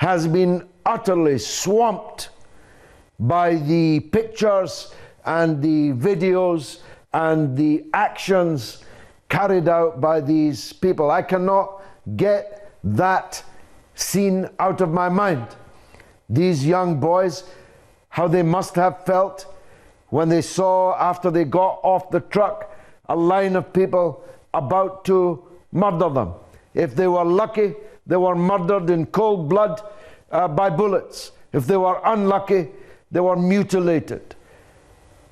has been utterly swamped by the pictures and the videos and the actions carried out by these people. I cannot get that scene out of my mind. These young boys, how they must have felt when they saw, after they got off the truck, a line of people about to murder them. If they were lucky, they were murdered in cold blood by bullets. If they were unlucky, they were mutilated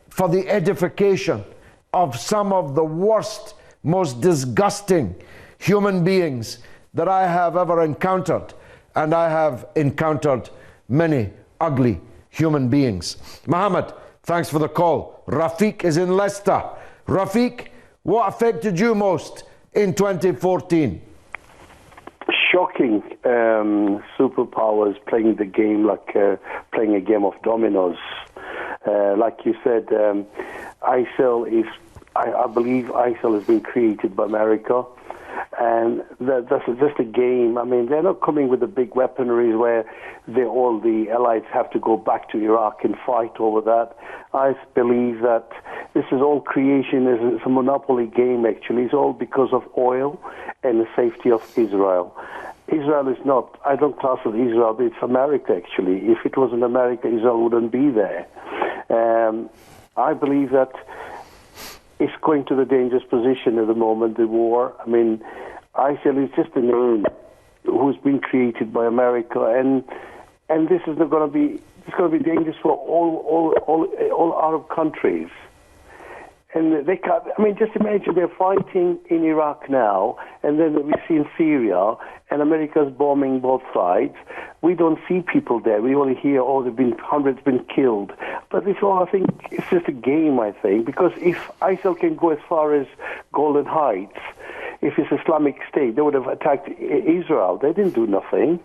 for the edification of some of the worst, most disgusting human beings that I have ever encountered. And I have encountered many ugly human beings. Mohammed, thanks for the call. Rafiq is in Leicester. Rafiq, what affected you most in 2014? Shocking. Superpowers playing the game like playing a game of dominoes. Like you said, ISIL is, I believe ISIL has been created by America. And that's just a game. I mean, they're not coming with the big weaponry where all the allies have to go back to Iraq and fight over that. I believe that this is all creation. It's a monopoly game, actually. It's all because of oil and the safety of Israel. Israel is not, I don't class it Israel, but it's America, actually. If it wasn't America, Israel wouldn't be there. I believe that it's going to the dangerous position at the moment, the war. I mean, ISIL is just a name who's been created by America, and this is not going to be. It's going to be dangerous for all Arab countries. And they can't. I mean, just imagine they're fighting in Iraq now, and then we see in Syria, and America's bombing both sides. We don't see people there. We only hear, oh, hundreds been killed. But this all, I think, it's just a game, I think, because if ISIL can go as far as Golden Heights, if it's Islamic State, they would have attacked Israel. They didn't do nothing.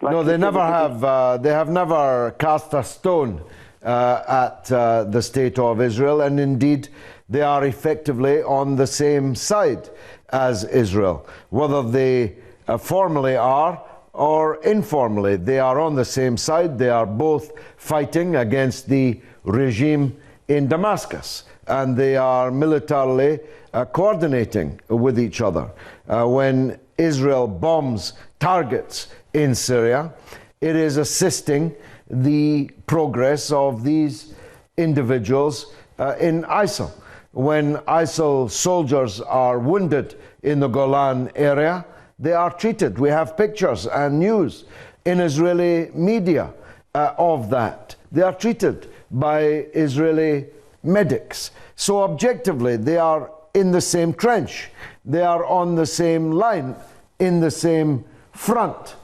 No, they never have. They have never cast a stone at the state of Israel, and indeed, they are effectively on the same side as Israel. Whether they formally are or informally, they are on the same side. They are both fighting against the regime in Damascus, and they are militarily coordinating with each other. When Israel bombs targets in Syria, it is assisting the progress of these individuals in ISIL. When ISIL soldiers are wounded in the Golan area, they are treated. We have pictures and news in Israeli media of that. They are treated by Israeli medics. So objectively, they are in the same trench. They are on the same line, in the same front.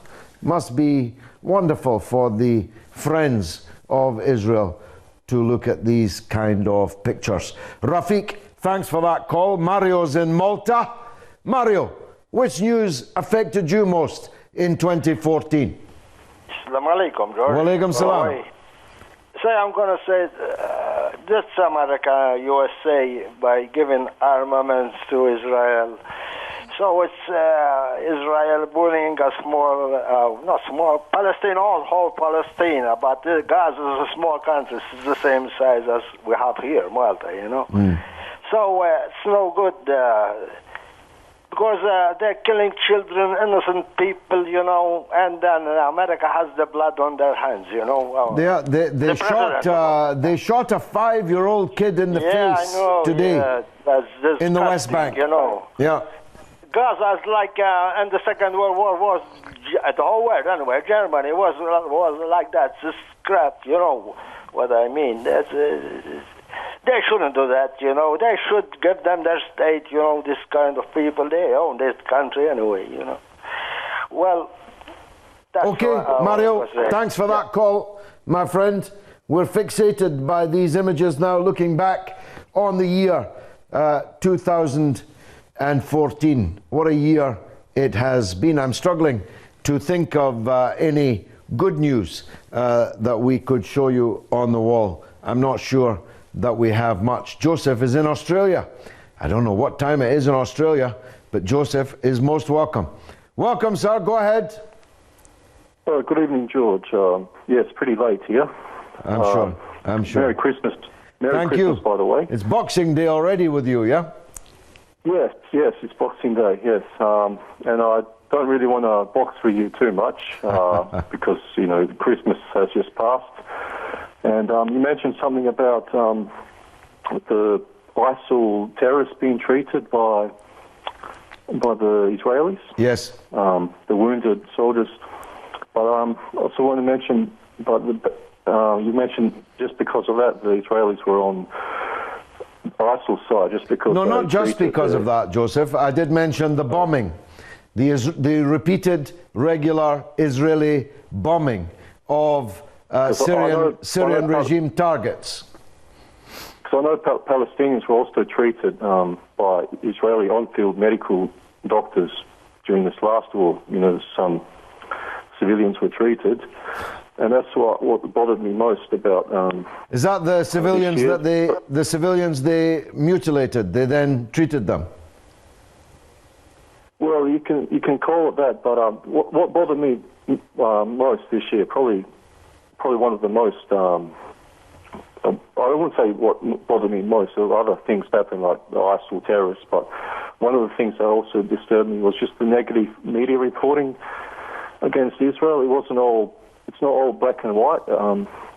Must be wonderful for the friends of Israel to look at these kind of pictures. Rafiq, thanks for that call. Mario's in Malta. Mario, which news affected you most in 2014? Assalamu alaikum, George. Wa alaikum salam. Say, I'm going to say this America, USA, by giving armaments to Israel. So it's Israel bullying a small, not small, Palestine, whole Palestine, but Gaza is a small country. It's the same size as we have here, Malta, you know. So it's no good because they're killing children, innocent people, you know, and then America has the blood on their hands, you know. They shot a 5-year-old kid in the face today in the West Bank. You know. Yeah. Gaza is like in the Second World War was the whole world anyway. Germany was like that, just crap. You know what I mean? That's, they shouldn't do that. You know, they should give them their state. You know, this kind of people, they own this country anyway. You know. Well. That's okay, Mario. Thanks for that call, my friend. We're fixated by these images now, looking back on the year 2014. What a year it has been. I'm struggling to think of any good news that we could show you on the wall. I'm not sure that we have much. Joseph is in Australia. I don't know what time it is in Australia, but Joseph is most welcome. Welcome, sir. Go ahead. Oh, good evening, George. Yeah, it's pretty late here. I'm sure. Merry Christmas. Merry Thank Christmas, you. by the way. It's Boxing Day already with you, yeah? Yes, it's Boxing Day, yes. And I don't really want to box with you too much because, Christmas has just passed. And you mentioned something about the ISIL terrorists being treated by the Israelis. Yes. The wounded soldiers. But I also want to mention, you mentioned just because of that, the Israelis were on ISIL side, just because... No, not just because of that, Joseph. I did mention the bombing, the repeated, regular Israeli bombing of Syrian regime targets. Because I know Palestinians were also treated by Israeli on-field medical doctors during this last war. Some civilians were treated, and that's what bothered me most about. Is that the civilians they mutilated? They then treated them. Well, you can call it that, but what bothered me most this year, probably one of the most. I wouldn't say what bothered me most. There were other things happened, like the ISIL terrorists, but one of the things that also disturbed me was just the negative media reporting against Israel. It's not all black and white.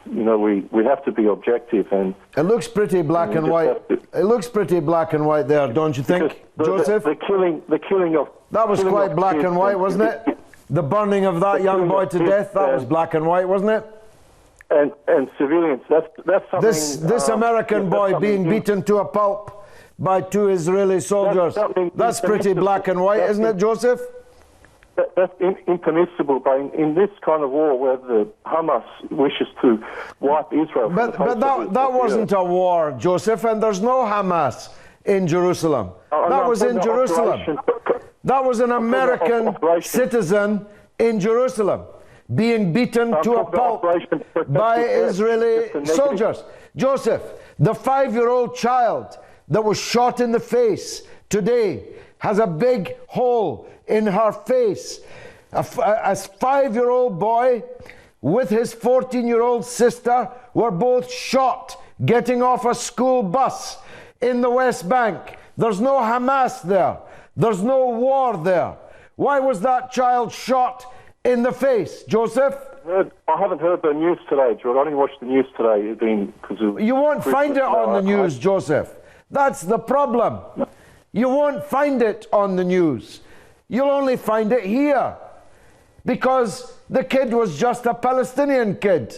We have to be objective, and it looks pretty black and white. It looks pretty black and white there, don't you think, Joseph? The killing of that was quite black and white, wasn't it? The burning of that young boy to death. That was black and white, wasn't it? And civilians. That's something. This American boy being beaten to a pulp by 2 Israeli soldiers. That's pretty black and white, isn't it, Joseph? That's impermissible, but in this kind of war where the Hamas wishes to wipe Israel... But that wasn't a war, Joseph, and there's no Hamas in Jerusalem. That was in Jerusalem. That was an American citizen in Jerusalem being beaten to a pulp by Israeli soldiers. Joseph, the 5-year-old child that was shot in the face today has a big hole in her face. A 5-year-old boy with his 14-year-old sister were both shot getting off a school bus in the West Bank. There's no Hamas there. There's no war there. Why was that child shot in the face, Joseph? I haven't heard the news today, George. I didn't watch the news today. You won't find it on the news, Joseph. That's the problem. You won't find it on the news. You'll only find it here. Because the kid was just a Palestinian kid.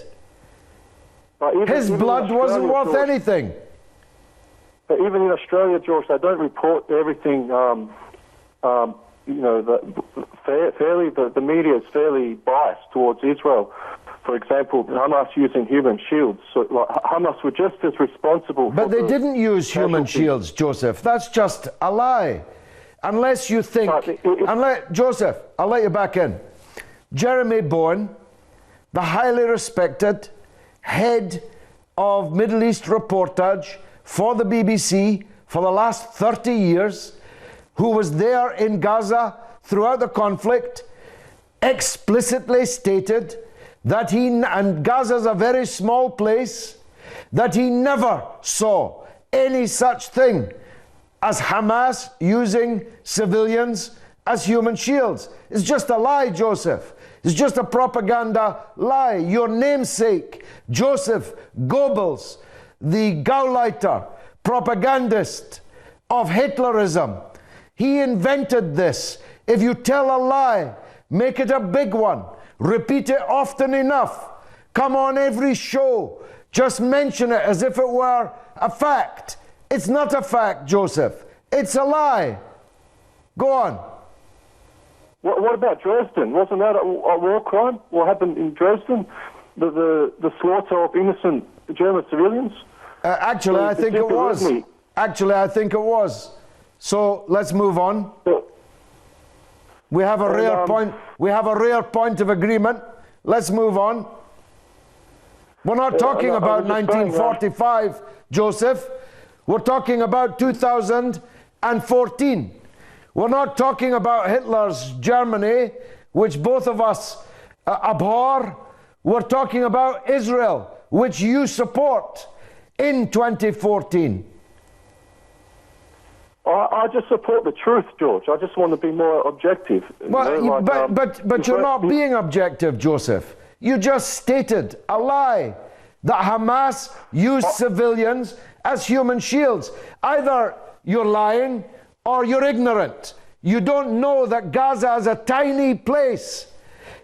His blood wasn't worth anything. But even in Australia, George, they don't report everything, fairly. The media is fairly biased towards Israel. For example, Hamas using human shields. So, Hamas were just as responsible. But they didn't use human shields, Joseph. That's just a lie. Unless you think... Joseph, I'll let you back in. Jeremy Bowen, the highly respected head of Middle East reportage for the BBC for the last 30 years, who was there in Gaza throughout the conflict, explicitly stated that and Gaza's a very small place, that he never saw any such thing as Hamas using civilians as human shields. It's just a lie, Joseph. It's just a propaganda lie. Your namesake, Joseph Goebbels, the Gauleiter, propagandist of Hitlerism, he invented this. If you tell a lie, make it a big one. Repeat it often enough. Come on every show. Just mention it as if it were a fact. It's not a fact, Joseph. It's a lie. Go on. What about Dresden? Wasn't that a war crime? What happened in Dresden? The slaughter of innocent German civilians? Actually, I think it was. Actually, I think it was. So let's move on. We have a rare point. We have a rare point of agreement. Let's move on. We're not talking about 1945, Joseph. We're talking about 2014. We're not talking about Hitler's Germany, which both of us abhor. We're talking about Israel, which you support in 2014. I just support the truth, George. I just want to be more objective. Well, but you're not being objective, Joseph. You just stated a lie that Hamas used civilians as human shields. Either you're lying or you're ignorant. You don't know that Gaza is a tiny place,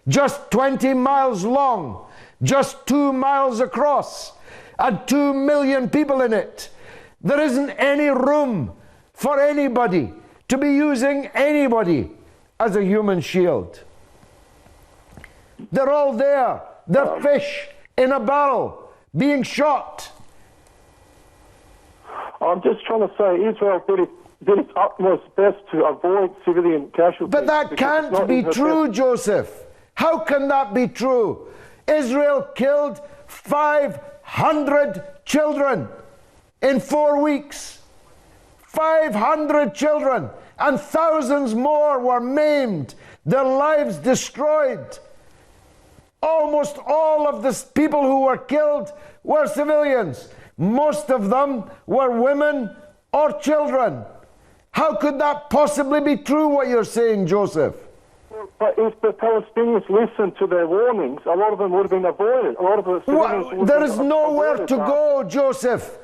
just 20 miles long, just 2 miles across, and 2 million people in it. There isn't any room for anybody to be using anybody as a human shield. They're all there. They're fish in a barrel being shot. I'm just trying to say Israel did its utmost best to avoid civilian casualties. But that can't be true, Joseph. How can that be true? Israel killed 500 children in 4 weeks. 500 children, and thousands more were maimed, their lives destroyed. Almost all of the people who were killed were civilians. Most of them were women or children. How could that possibly be true, what you're saying, Joseph? But if the Palestinians listened to their warnings, a lot of them would have been avoided. A lot of the civilians would have there is been nowhere avoided. to go, Joseph.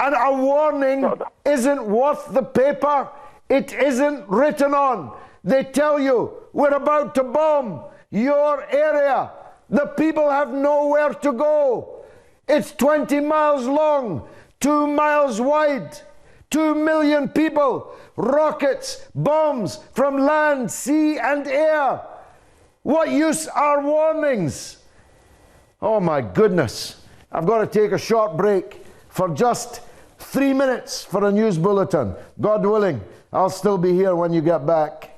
And a warning isn't worth the paper it isn't written on. They tell you, we're about to bomb your area. The people have nowhere to go. It's 20 miles long, 2 miles wide, 2 million people, rockets, bombs from land, sea, and air. What use are warnings? Oh my goodness. I've got to take a short break for just 3 minutes for a news bulletin. God willing, I'll still be here when you get back.